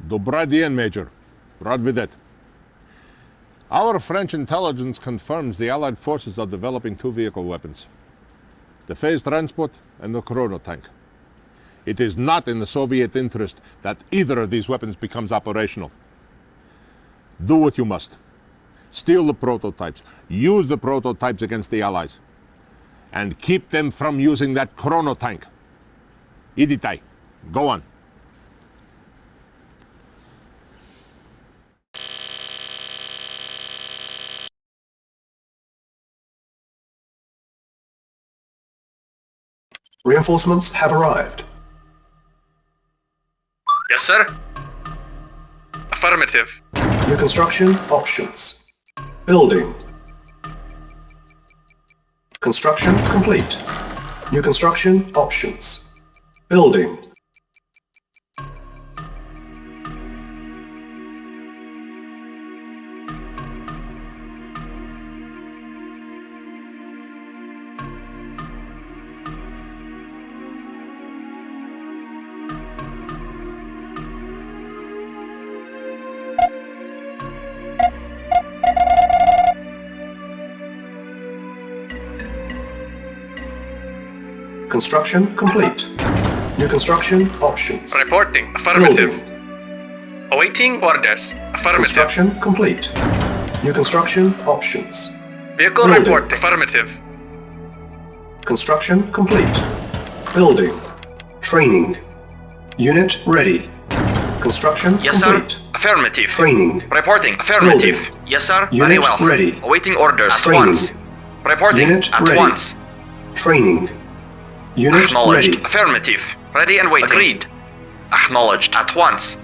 Добрый день, Major. Rad videt. Our French intelligence confirms the Allied forces are developing two vehicle weapons. The phased transport and the chrono tank. It is not in the Soviet interest that either of these weapons becomes operational. Do what you must. Steal the prototypes. Use the prototypes against the Allies. And keep them from using that chrono tank. Iditai, go on. Reinforcements have arrived. Yes, sir. Affirmative. New construction options. Building. Construction complete. New construction options. Building. Construction complete. New construction options. Reporting. Affirmative. Building. Awaiting orders. Affirmative. Construction complete. New construction options. Vehicle Building. report. Affirmative. Construction complete. Building. Training. Unit ready. Construction Yes, complete. sir. Affirmative. Training. Reporting. Affirmative. Building. Yes, sir. Unit Very well. ready. Awaiting orders. At Training. once. Reporting. Unit At ready. once. Training. Unit Acknowledged. ready. Affirmative. Ready and waiting. Agreed. Acknowledged. At once.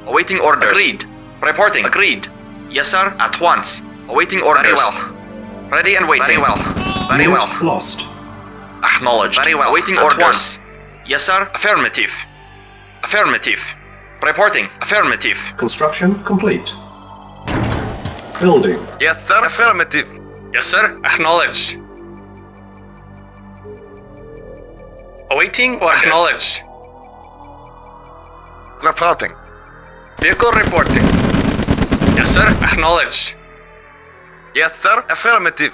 Awaiting orders. Agreed. Reporting. Agreed. Yes, sir. At once. Awaiting orders. Very well. Ready and waiting. Very well. Very Unit well. lost. Acknowledged. Very well. Awaiting orders. Once. Yes, sir. Affirmative. Affirmative. Reporting. Affirmative. Construction complete. Building. Yes, sir. Affirmative. Yes, sir. Acknowledged. Awaiting orders. Acknowledged. Reporting. Vehicle reporting. Yes, sir. Acknowledged. Yes, sir. Affirmative.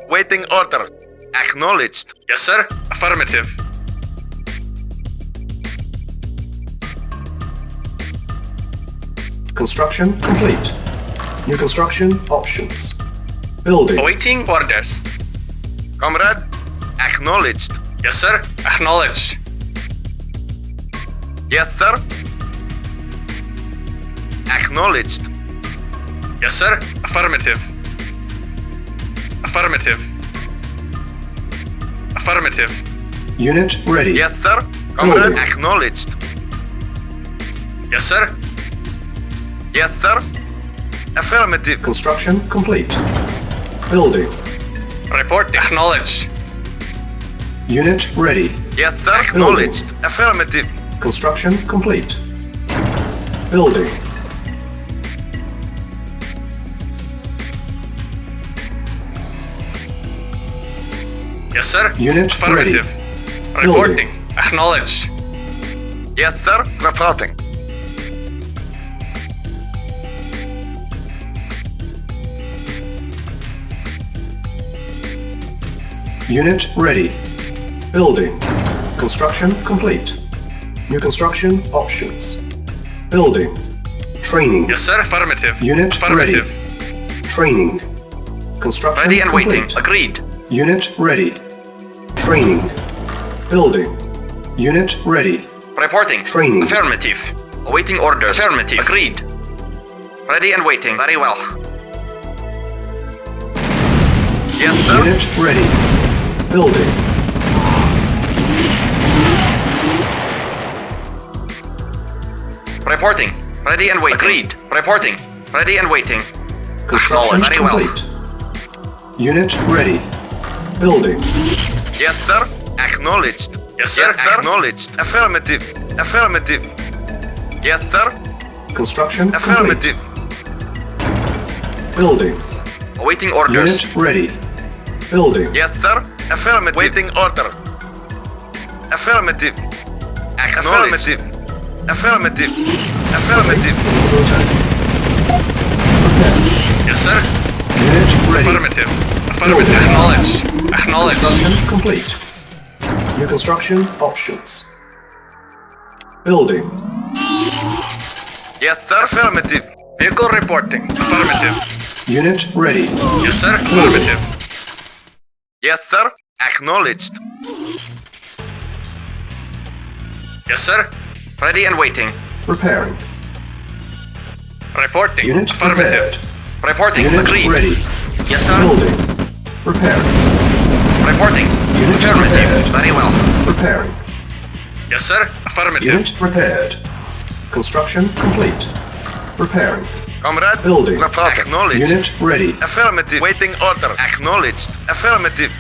Waiting order. Acknowledged. Yes, sir. Affirmative. Construction complete. New construction options. Building. Awaiting orders. Comrade, acknowledged. Yes, sir. Acknowledged. Yes, sir. Acknowledged. Yes, sir. Affirmative. Affirmative. Affirmative. Unit ready. Yes, sir. Comrade, Building. acknowledged. Yes, sir. Yes, sir. Affirmative. Construction complete. Building. Report acknowledged. Unit ready. Yes, sir. Acknowledged. Affirmative. Construction complete. Building. Yes, sir. Unit Affirmative. ready. Reporting. Acknowledged. Yes, sir. Reporting. Unit ready. Building. Construction complete. New construction options. Building. Training. Yes, sir. Affirmative. Unit Affirmative. ready. Training. Construction Ready and complete. waiting. Agreed. Unit ready. Training. Building. Unit ready. Reporting. Training. Affirmative. Awaiting orders. Affirmative. Agreed. Ready and waiting. Very well. Yes, sir. Unit ready. Building. Reporting. Ready and waiting. Agreed. Reporting. Ready and waiting. Construction Very well. complete. Unit ready. Building. Yes, sir. Acknowledged. Yes, sir. Acknowledged. Affirmative. Affirmative. Yes, sir. Construction Affirmative. complete. Building. Awaiting orders. Unit ready. Building. Yes, sir. Affirmative. Waiting order. Affirmative. Affirmative. Affirmative. Base Affirmative. is under attack. Prepare. Yes, sir. Unit ready. Affirmative. Affirmative. Acknowledged. Acknowledged. Construction complete. New construction options. Building. Yes, sir. Affirmative. Vehicle reporting. Affirmative. Unit ready. Yes, sir. Affirmative. Yes, sir. Acknowledged. Yes, sir. Ready and waiting. Repairing. Reporting. Unit Affirmative. prepared. Reporting. Unit Agreed. ready. Yes, sir. Building. Repairing. Reporting. Unit Affirmative. prepared. Very well. Repairing. Yes, sir. Affirmative. Unit repaired. Construction complete. Repairing. Comrade. Building. Acknowledged. Unit ready. Affirmative. Waiting order. Acknowledged. Affirmative.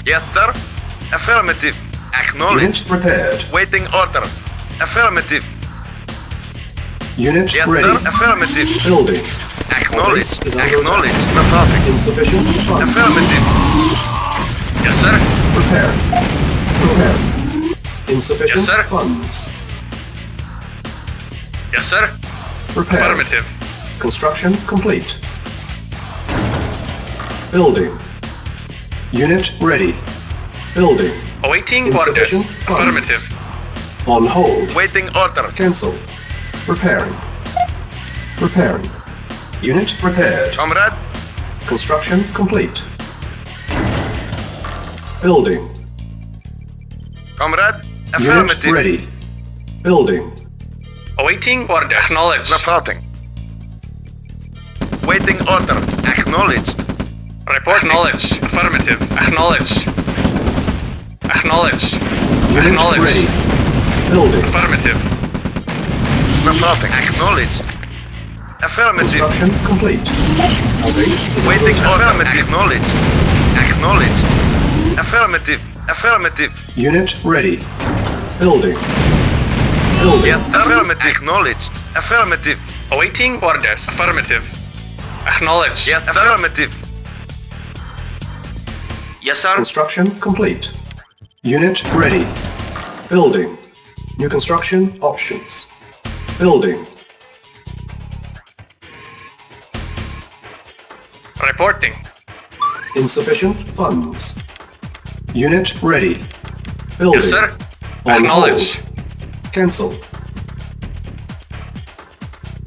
Yes, sir. Affirmative. Acknowledged. Unit repaired. Waiting order. Affirmative. Unit Yes, ready. sir. Affirmative. Building. Acknowledged. Base is under Acknowledged. attack. Reporting. Insufficient funds. Affirmative. Yes, sir. Repairing. Repairing. Insufficient Yes, sir. funds. Yes, sir. Repairing. Affirmative. Construction complete. Building. Unit ready. Building. Awaiting orders. Insufficient funds. Affirmative. On hold. Waiting order. Cancel. Repairing. Repairing. Unit repaired. Comrade. Construction complete. Building. Comrade. Unit Affirmative. ready. Building. Awaiting orders. Acknowledged. Reporting. Waiting order. Acknowledged. Report. Acknowledged. Affirmative. Acknowledged. Acknowledged. Unit Acknowledged. ready. Building. Affirmative. Reporting. Acknowledged. Affirmative. Construction complete. Our base is under Waiting attack. order. Acknowledged. Acknowledged. Affirmative. Affirmative. Unit ready. Building. Building. Yes, affirmative. Acknowledged. Affirmative. Awaiting orders. Affirmative. Acknowledged. Yes, affirmative. Yes, sir. Construction complete. Unit ready. Building. New construction options. Building. Reporting. Insufficient funds. Unit ready. Building. Yes, sir. On Acknowledged. hold. Cancel.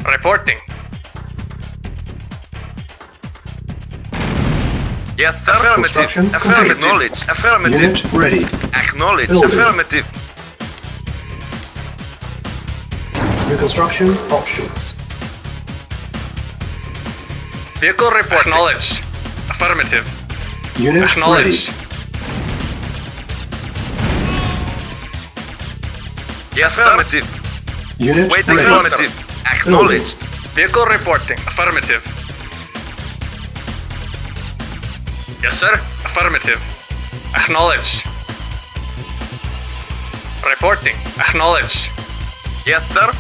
Reporting. Yes, affirmative. Construction Affirmative. complete. Acknowledged. Affirmative. Unit ready. Acknowledged. Building. Affirmative. New construction options. Vehicle report. Acknowledged. Affirmative. Unit ready. Acknowledged. Yes, affirmative. Unit Waiting ready. affirmative. Acknowledged. Vehicle reporting. Affirmative. Yes, sir. Affirmative. Acknowledged. Reporting. Acknowledged. Yes, sir.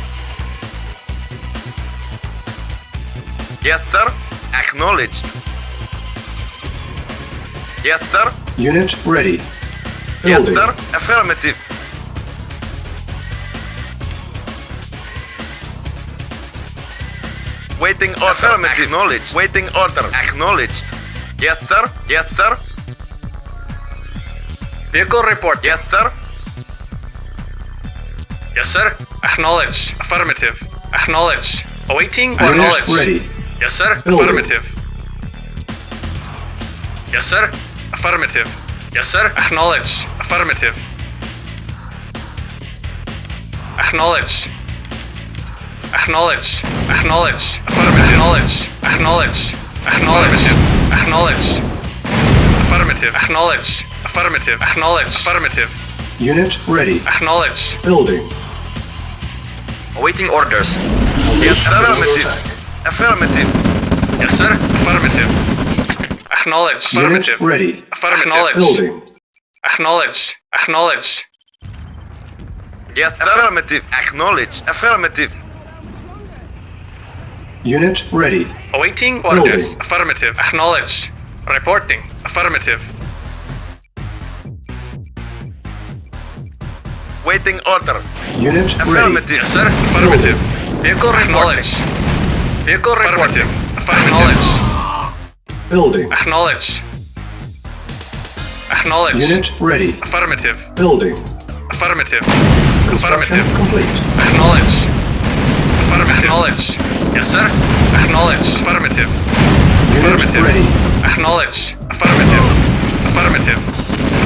Yes, sir. Acknowledged. Yes, sir. Unit ready. Yes, Building. sir. Affirmative. Waiting order. Affirmative. Acknowledged. Waiting order. Acknowledged. Yes, sir. Yes, sir. Vehicle report. Yes, sir. Yes, sir. Acknowledged. Affirmative. Acknowledged. Awaiting. Unit Acknowledged. ready. Yes, sir. Building. Affirmative. Yes, sir. Affirmative. Yes, sir. Acknowledged. Affirmative. Acknowledged. Acknowledged. Acknowledged. Affirmative. Acknowledged. Acknowledged. Acknowledged. Affirmative. Acknowledged. Affirmative. Acknowledged. Affirmative. Unit ready. Acknowledged. Building. Awaiting orders. Yes, Base is under affirmative. attack. Affirmative. Yes, sir. Affirmative. Acknowledged. Unit Affirmative. ready. Affirmative. Building. Acknowledged. Acknowledged. Yes, sir. Affirmative. Acknowledged. Affirmative. Unit ready. Awaiting orders. Building. Affirmative. Acknowledged. Reporting. Affirmative. Waiting order. Unit ready. Affirmative. Yes, sir. Affirmative. Vehicle acknowledged. Vehicle reporting. Acknowledged. Building. Acknowledged. Acknowledged. Unit ready. Affirmative. Building. Affirmative. Construction Affirmative. complete. Acknowledged. Affirmative. Acknowledged. Yes, sir. Acknowledged. Affirmative. Unit Affirmative. ready. Acknowledged. Affirmative. Affirmative.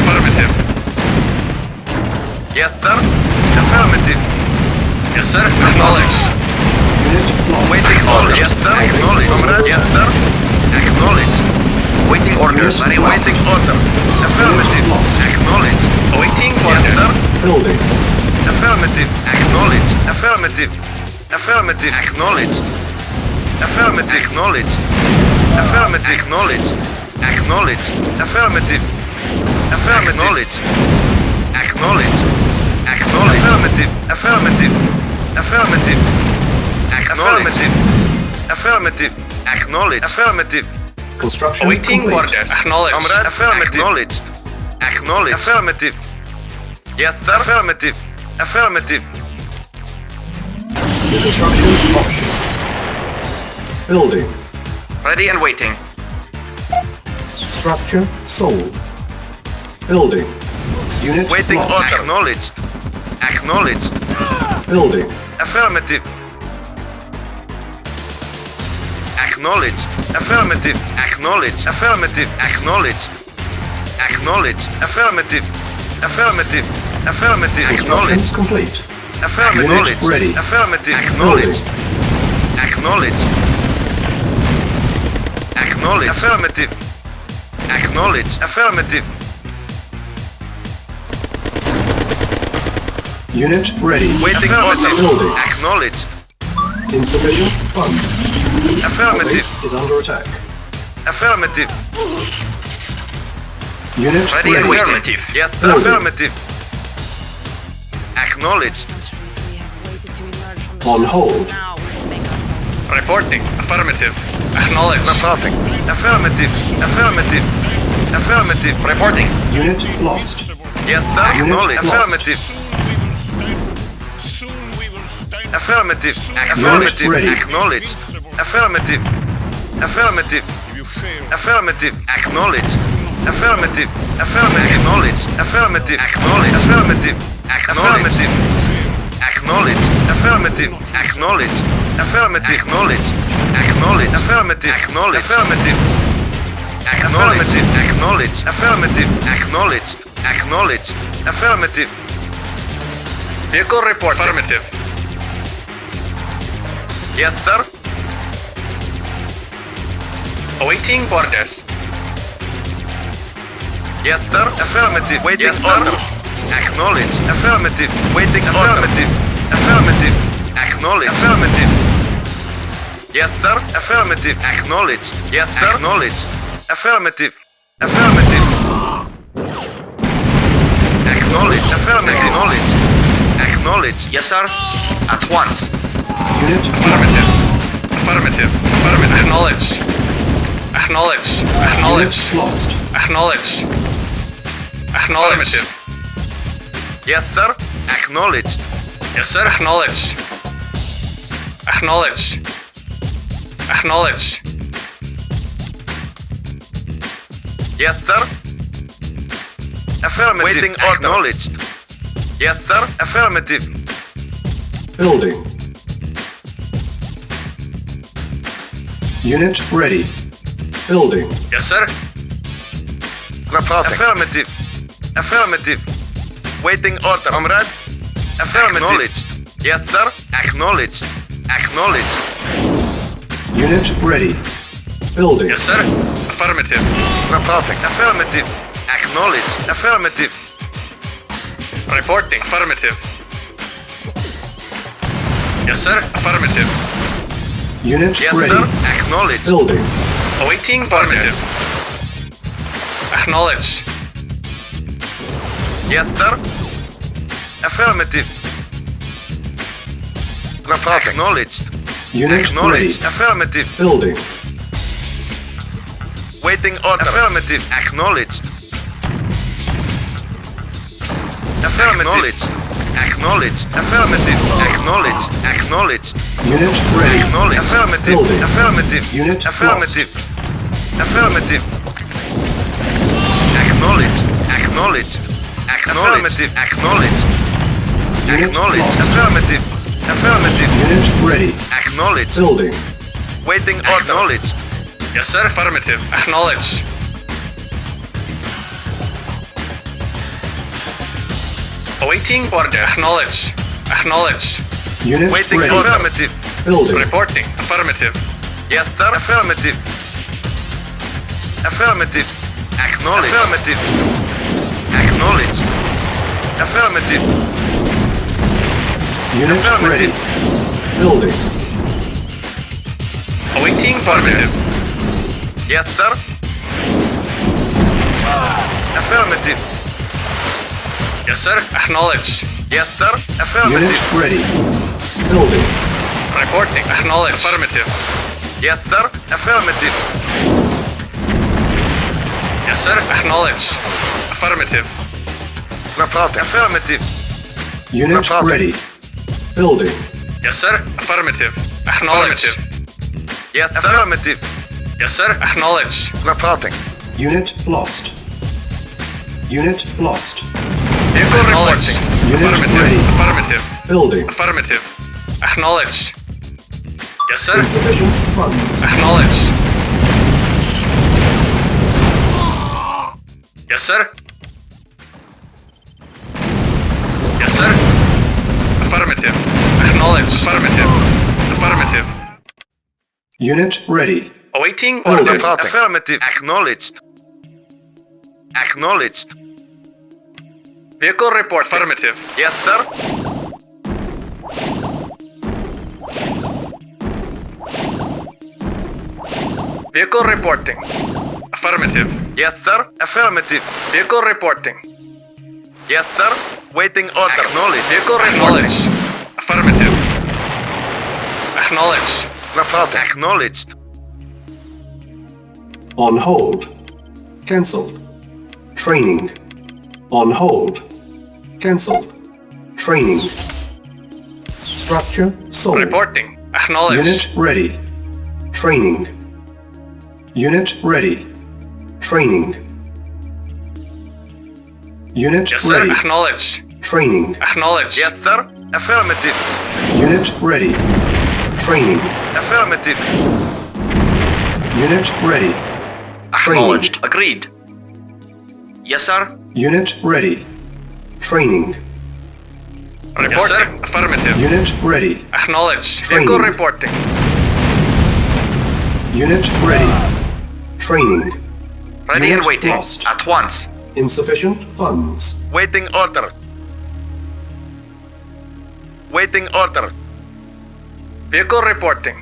Affirmative. Yes, sir. Affirmative. Yes, sir. Acknowledged. Unit lost. Waiting orders. Yes, sir. Acknowledged. Comrade. Yes, sir. Acknowledged. Waiting orders. Very well. Waiting order. Affirmative. Lost. Acknowledged. Awaiting Yes, orders. sir. Building. Affirmative. Acknowledged. Affirmative. Affirmative. Acknowledged. Affirmative. Acknowledged. Affirmative. Acknowledged. Acknowledged. Affirmative. Affirmative. Acknowledged. Acknowledged. Affirmative. Affirmative. Affirmative. Acknowledged. Affirmative. Acknowledged. Affirmative. Construction Awaiting complete. orders. Acknowledged. Comrade. Affirmative. Acknowledged. Acknowledged. Affirmative. Yes, sir. Affirmative. Affirmative. New construction options. Building. Ready and waiting. Structure sold. Building. Unit Waiting lost. order. Acknowledged. Acknowledged. Building. Affirmative. Acknowledged. Affirmative. Acknowledged. Affirmative. Acknowledged. Acknowledged. Affirmative. Affirmative. Affirmative. Construction Acknowledged. complete. Affirmative. Unit ready. Affirmative. Acknowledged. Acknowledged. Acknowledged. Affirmative. Acknowledged. Affirmative. Unit ready. Waiting order. Building. Acknowledged. Insufficient funds. Affirmative. Base is under attack. Affirmative. Unit Ready and ready. waiting. Yes, sir. Building. Affirmative. Acknowledged. On hold. Reporting. Affirmative. Acknowledged. Reporting. Affirmative. Affirmative. Affirmative. Reporting. Unit lost. Yes, sir. Unit Acknowledged. lost. Affirmative. Affirmative. Unit Affirmative. ready. Acknowledged. Affirmative. Affirmative. Affirmative. Acknowledged. Affirmative. Affirmative. Acknowledged. Affirmative. Acknowledged. Affirmative. Acknowledged. Acknowledged. Affirmative. Acknowledged. Affirmative. Acknowledged. Acknowledged. Affirmative. Acknowledged. Affirmative. Acknowledged. Acknowledged. Affirmative. Acknowledged. Acknowledged. Affirmative. Vehicle report. Affirmative. Yes, sir. Awaiting orders. Yes, sir. Affirmative. Waiting order. Acknowledge. Affirmative. Waiting affirmative. Affirmative. Acknowledge. Affirmative. Yes, sir. Affirmative. Acknowledge. Yes, sir. Acknowledge. Affirmative. Affirmative. Acknowledge. Affirmative. Acknowledge. Acknowledge. Yes, sir. At once. Unit Affirmative. Affirmative. Affirmative. Acknowledged. Acknowledged. Acknowledged. Unit lost. Acknowledged. Acknowledged. Yes, sir. Acknowledged. Yes, sir. Acknowledged. Acknowledged. Acknowledged. Yes, sir. Affirmative. Waiting order. Acknowledged. Yes, sir. Affirmative. Building. Unit ready. Building. Yes, sir. Affirmative. Affirmative. Waiting order, comrade. Affirmative. Acknowledged. Yes, sir. Acknowledged. Acknowledged. Unit ready. Building. Yes, sir. Affirmative. Reporting. Affirmative. Acknowledged. Affirmative. Reporting. Affirmative. Yes, sir. Affirmative. Unit Yes, ready. sir. Acknowledged. Building. Awaiting orders. Acknowledged. Yes, sir. Affirmative. Reporting. Acknowledged. Unit ready. Acknowledged. Affirmative. Building. Waiting order. Affirmative. Acknowledged. Affirmative. Acknowledged. Acknowledged. Affirmative. Acknowledged. Acknowledged. Unit ready. Acknowledged. Affirmative. Building. Affirmative. Unit Affirmative. Affirmative. Acknowledged. Acknowledged. Acknowledged. Acknowledged. Unit Acknowledged. lost. Affirmative. Affirmative. Unit ready. Acknowledged. Building. Waiting order. Acknowledged. Yes, sir. Affirmative. Acknowledged. Awaiting order. Acknowledged. Acknowledged. Unit Waiting ready. order. Affirmative. Building. Reporting. Affirmative. Yes, sir. Affirmative. Affirmative. Acknowledged. Affirmative. Acknowledged. Affirmative. Unit ready. Affirmative. Building. Awaiting orders. Yes, sir. Affirmative. Yes, sir. Acknowledged. Yes, sir. Unit Affirmative. ready. Building. Reporting. Acknowledged. Affirmative. Yes, sir. Affirmative. Yes, sir. Acknowledged. Affirmative. Reporting. Affirmative. Unit Reporting. ready. Building. Yes, sir. Affirmative. Acknowledged. Yes, affirmative. Yes, sir. Acknowledged. Reporting. Unit lost. Unit lost. Vehicle reporting. Unit Affirmative. ready. Affirmative. Building. Affirmative. Acknowledged. Yes, sir. Insufficient funds. Acknowledged. Yes, sir. Yes, sir. Affirmative. Acknowledged. Affirmative. Affirmative. Unit ready. Awaiting Building. orders. Reporting. Affirmative. Acknowledged. Acknowledged. Vehicle report. Affirmative. Yes, sir. Vehicle reporting. Affirmative. Yes, sir. Affirmative. Vehicle reporting. Yes, sir. Waiting order. Acknowledged. Vehicle acknowledged. Affirmative. Acknowledged. Reporting. Acknowledged. On hold. Cancelled. Training. On hold. Cancelled. Training. Structure sold. Reporting. Acknowledged. Unit ready. Training. Unit ready. Training. Unit Yes, sir. ready. Acknowledged. Training. Acknowledged. Yes, sir. Affirmative. Unit ready. Training. Affirmative. Unit ready. Acknowledged. Agreed. Yes, sir. Unit ready. Training. Reporting. Yes, sir. Affirmative. Unit ready. Acknowledged. Training. Vehicle reporting. Unit ready. Training. Ready Unit and waiting. lost. At once. Insufficient funds. Waiting order. Waiting order. Vehicle reporting.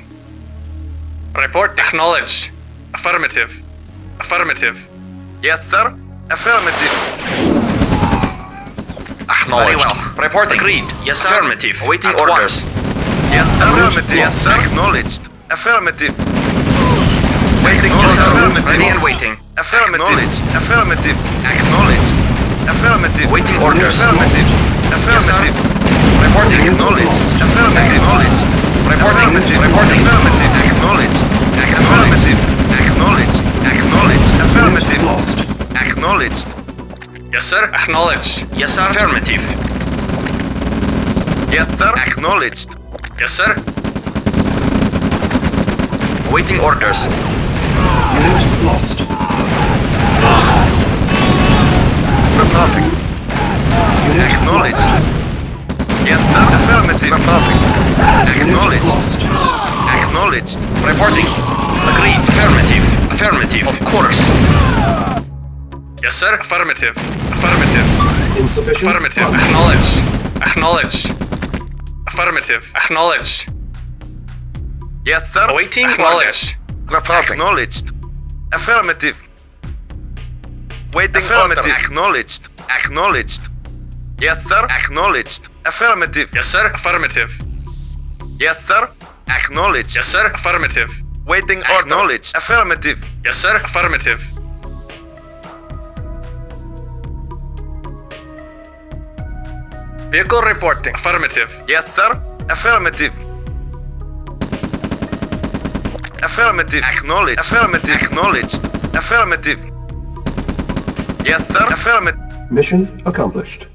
Report acknowledged. Affirmative. Affirmative. Yes, sir. Affirmative. Acknowledged. Very well. Reporting. Agreed. Yes, sir. Affirmative. Awaiting At orders. Yes, affirmative. Yes, lost. sir. Acknowledged. Affirmative. Waiting. Yes, sir. Affirmative. Ready and waiting. Affirmative. Affirmative. Acknowledged. Affirmative. Waiting orders. Affirmative. Yes, sir. Affirmative. Reporting. Acknowledged. lost. Affirmative. Acknowledged. Reporting. Affirmative. Reporting. Affirmative. Acknowledged. Affirmative. Acknowledged. Acknowledged. Affirmative. Lost. Acknowledged. Yes, sir. Acknowledged. Yes, sir. Affirmative. Yes, sir. Acknowledged. Yes, sir. Awaiting orders. Unit lost. Reporting. Unit Acknowledged. lost. Yes, sir. Affirmative. Reporting. Unit Acknowledged. lost. Acknowledged. Reporting. Agreed. Affirmative. Affirmative. Of course. Yes, sir. Affirmative. Affirmative. Insufficient Affirmative. funds. Acknowledged. Acknowledged. Affirmative. Acknowledged. Yes, sir. Awaiting Acknowledged. orders. Reporting. Acknowledged. Affirmative. Waiting order. Acknowledged. Acknowledged. Yes, sir. Acknowledged. Affirmative. Yes, sir. Affirmative. Yes, sir. Acknowledged. Yes, sir. Affirmative. Waiting order. Acknowledged. Affirmative. Yes, sir. Affirmative. Vehicle reporting. Affirmative. Yes, sir. Affirmative. Affirmative. Acknowledged. Affirmative. Acknowledged. Affirmative. Yes, sir. Affirmative. Mission accomplished.